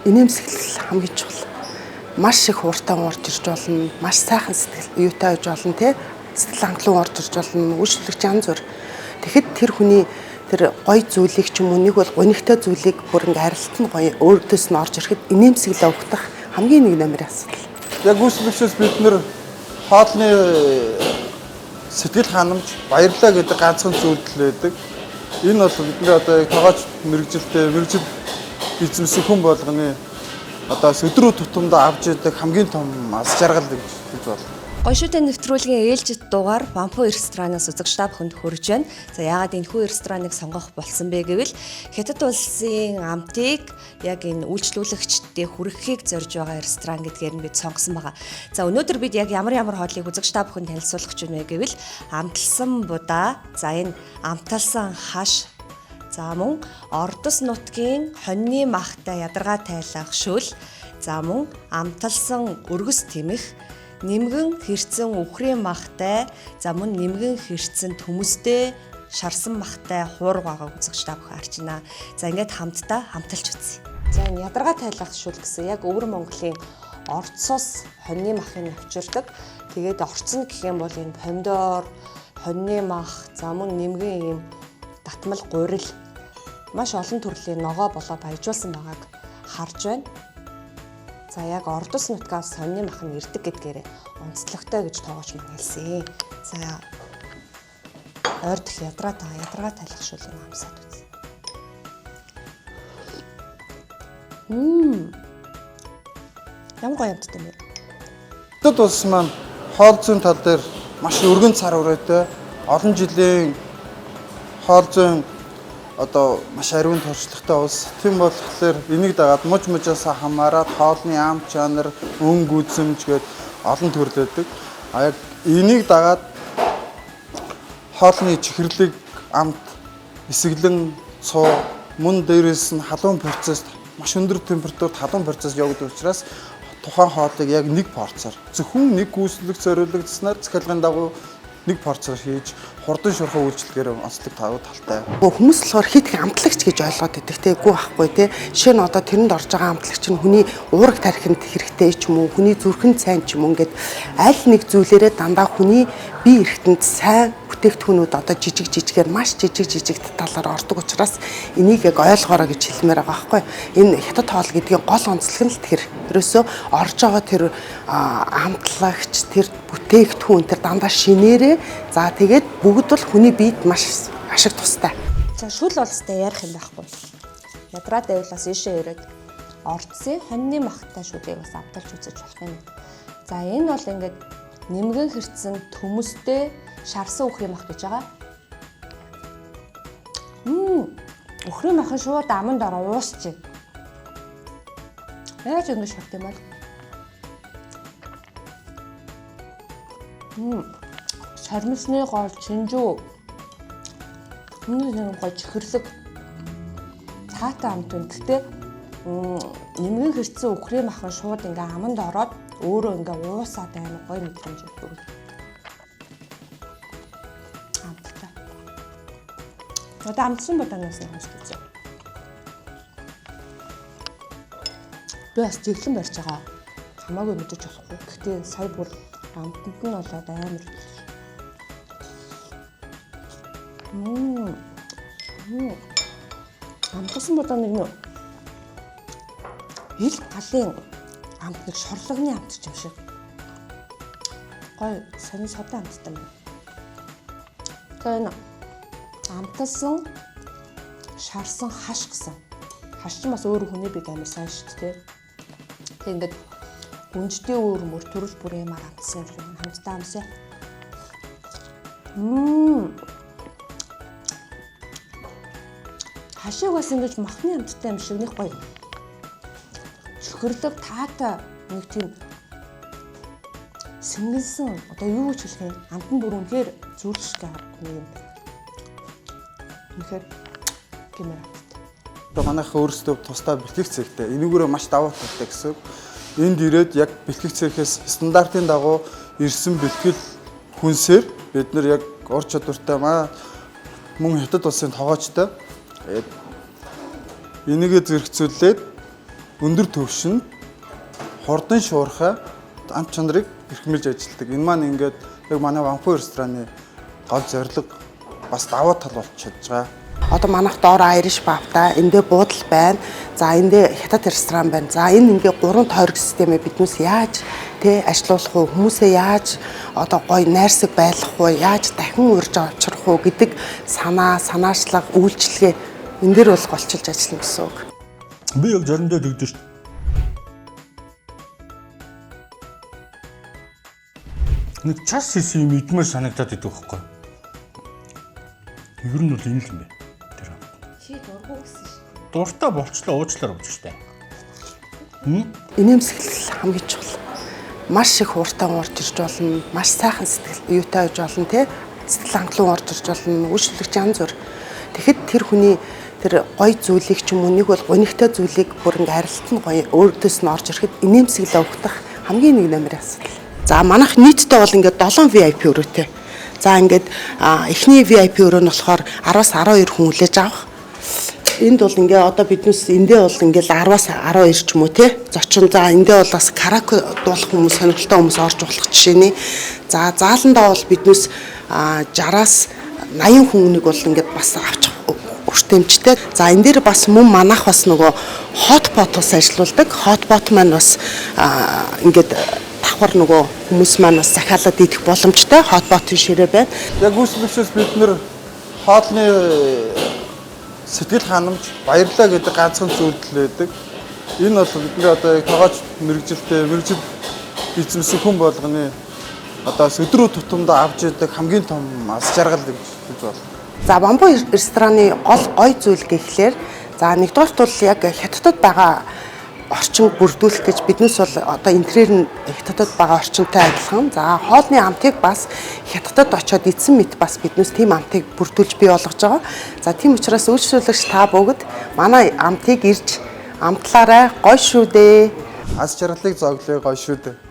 инээмсэглэл хамгийн чухал. Маш их ууртан орж ирж болно, маш сайхан сэтгэл юутай байж болно те. Сэтгэл хангалуун орж ирж болно, үйлчлэгч янз бүр. Тэгэхэд тэр хүний тэр гоё зүйлийг ч юм уу нэг бол гонигтай зүйлийг бүр ингээ харилт нь гоё өөртөөс нь орж ирэхэд инээмсэглэл өгөх хамгийн нэг номер асуудал. Яг үйлчлэгчээс бид нэр хоолны сэтгэл ханамж, баярлалаа гэдэг ганцхан зүйлдэл байдаг. Энэ бол бидний одоо тоогооч мэрэгжил бизнесийн хүн болгоны одоо өдрөө тутамдаа авч яадаг хамгийн том аз жаргал гэж байна. Гойшуутай нэвтрүүлгийн ээлжид дугаар Вампу ресторанаас үзэгч та бүхэнд хүрэж байна. За яагаад энэхүү рестораныг сонгох болсон бэ гэвэл Хятад улсын амтыг яг энэ үйлчлүүлэгчдэд хүргэхийг зорж байгаа ресторан гэдгээр нь бид сонгосон байгаа. За өнөөдөр бид яг ямар хоолыг үзэгч та бүхэнд танилцуулах гэж байна вэ гэвэл амталсан будаа, за энэ амталсан хаш, за мөн Ордос нутгийн хоньны махтай ядаргаа тайлах шүл, за мөн амталсан өргөс тэмэх, нэмгэн хэрцэн үхрийн махтай, за мөн нэмгэн хэрцэн төмөстэй шарсан махтай хуурга байгааг үзэгч та бүхэн харж байна. За ингээд хамтдаа хамталж үзье. За энэ ядаргаа тайлах шүл гэсэн яг өвөр Монголын орцоос хоньны махыг авчирдаг. Тэгээд орцсон гэх юм бол энэ помидор, хоньны мах, за мөн нэмгэн ийм татмал гурил маш олон төрлийн ногоо болоо баяжуулсан байгааг харж байна. За яг Ордос нутгаас сонины махан ирдэг гэдгээрээ онцлогтой гэж тоогооч мань хэлсэн. За ойрдох ядаргаа тайлах шүлэг амсаад үз. Ямар гоё амттай юм бэ? Хятад улс маань хоол зүйн тал дээр маш өргөн цар хүрээтэй олон жилийн хоол зүйн одоо маш ариун туршлагатай улс. Тийм болохоор энийг дагаад мужаас хамаарат хоолны ам чанар, өнгө үзэмж гээд олон төрлөдөг. А яг энийг дагаад хоолны чихэрлэг амт эсэглэн цуу мөн дээрээс нь халуун процесс маш өндөр температурт халуун процесс явагддаг учраас тухайн хоолыг яг нэг порцоор зөвхөн нэг гүйцэтгэх зориулагдсанаар захиалгын дагуу нэг порцоор хийж хурдан шурхаа үйлчлэгээр онцлог талтай. Хүмүүс болохоор хит их амтлагч гэж ойлгоод байдаг те үгүй байхгүй те. Жишээ нь одоо тэрэнд орж байгаа амтлагч нь хүний уураг тархинд хэрэгтэй ч юм уу, хүний зүрхэнд сайн ч юм уу ингээд аль нэг зүйлээрээ дандаа хүний бие эрхтэнд сайн бүтээгдэхүүнүүд одоо жижигээр маш жижиг талаар ордог учраас энийг яг ойлгоорой гэж хэлмээр байгаа байхгүй. Энэ хятад хоол гэдгийн гол онцлог нь л тэр. Ерөөсөө орж байгаа тэр амтлагч, тэр бүтээгдэхүүн тэр дандаа шинээрээ за тэгээд бүгд бол хүний биед маш ашиг тустай. За шүл болстой ярих юм байхгүй. Ядраа дэвлээс ийшээ ирээд орцсон хоньны махтай шүлийг бас авдалж үзэж болох юм. За энэ бол ингээд нэмгэн хэрцэн төмөстэй шарсан үхрийн мах гэж байгаа. Үхрийн махын шууд аманд ороо уусчих. Яаж ингэж шат юм бол? Шармисны гол чинжүү. Нэг гол чихэрлэг цаатай амт үн. Гэтэ нэмгэн хэрцэн үхрийн махан шууд ингээ аманд ороод өөрөө ингээ уусаад байна гоё мэдрэмж өгдөг. Амттай. Одоо амтсан боданоос нь хамсдаг. Би бас зэглэн барьж байгаа. Хамаагүй мэдэж болохгүй. Гэтэ сая бүр амтанд нь болоод амар. Амтсан бодоо нэг нөө ил талын амт нэг шорлогны амт ч юм шиг. Гой сони содон амттай юм. Тэгээд амтсан шарсан хаш гэсэн. Хаш ч бас өөр хүний бие амар сайн шүү дээ. Тэг ингээд гүнжтэй өөр мөр төрөл бүрийн ямар амтсан юм хамтдаа амсаа. Хашиг бас ингэж махны амттай юм шиг нэг гоё. Чихэрлэг таатай нэг тийм сэнгэнсэн одоо юу гэж хэлэх юм амтан бүр үнэхээр зүрхшгэ харагдана юм. Үнэхээр гэмээр амттай. Одоо манайхаа өөрсдөө тусдаа бэлтгэх цэгтэй энүүгээрээ маш давуу талтай гэсэн. Энд ирээд яг бэлтгэх цэгээс стандартын дагуу ирсэн бэлтгэл хүнсээр бид нар яг ур чадвартай мөн хятад улсын тоогоочтой энийгээ зэрэгцүүлээд өндөр түвшинд хурдан шуурхай ам чанарыг эрхэмлж ажилладаг. Энэ маань ингээд яг манай Ванпу рестораны гол зорилго бас даваа тал болж чадж байгаа. Одоо манайх доор Irish Pub-та эндээ буудал байна. За эндээ хятад ресторан байна. За энэ ингээ 3 тойрог системээ биднээс яаж ажилуулах уу? Хүмүүсээ яаж одоо гоё найрсаг байлгах уу? Яаж дахин урьж авчрах уу гэдэг санаачлага, үйлчлэгээ энэ дээр бол голчилж ажиллана гэсэн үг. Би яг заримдаа тэгдэж шүү. Нэг час хийсэн юм идмээр санагдаад идэх байхгүй. Ер нь бол энэ л юм бэ. Тэр. Чи дургу гэсэн шүү. Дуртай болчлоо уучлаар өгч штэ. Инээмсэглэл хамгийн чухал. Маш их уртан орж ирж болно. Маш сайхан сэтгэл юутай байж болно те. Сэтгэл хангалуун орж ирж болно. Үйлчлэгч янз бүр. Тэгэхэд тэр хүний тэр гоё зүйлийг ч юм уу нэг бол гонигтай зүйлийг бүр ингээ харилцан гоё өөртөөс нь орж ирэхэд инээмсэглэл өгөх хамгийн нэг номер асуудал. За манайх нийтдээ бол ингээд 7 VIP өрөөтэй. За ингээд эхний VIP өрөө нь болохоор 10-аас 12 хүн хүлээж авах. Энд бол ингээ одоо биднээс эндээ бол ингээл 10-аас 12 ч юм уу те зочин. За эндээ бол бас караоке дуулах хүмүүс, сонирхолтой хүмүүс орж болох жишээний. За зааландаа бол биднээс 60-аас 80 хүнийг бол ингээд бас авчих өртөмжтэй. За энэ дээр бас мөн манайх бас нөгөө хотпот-ос ажиллаулдаг. Хотпот маань бас ингээд давхар нөгөө хүмүүс маань бас захиалаад идэх боломжтой хотпотын ширээ байна. Яг үйлчлэгчээс бид нэр хоолны сэтгэл ханамж, баярлалаа гэдэг ганцхан зүйлдэл байдаг. Энэ бол бидний одоо яг тоогооч мэрэгжил эзэмсэн хүн болгоны одоо өдрөө тутамдаа авч яадаг хамгийн том аз жаргал гэж байна. За Ванпу рестораны гол гой зүйл гэхлээр за нэгдүгээрт бол яг хятадд байгаа орчинг бүрдүүлэх гэж биднээс бол одоо интерьер нь хятадд байгаа орчинтай адилхан. За хоолны амтыг бас хятадд очиод эзэн мэт бас биднээс тийм амтыг бүрдүүлж бий болгож байгаа. За тийм учраас үйлчлүүлэгч та бүгд манай амтыг ирж амтлаарай, гоё шүү дээ. Аз жаргалыг зоглоё, гоё шүү дээ.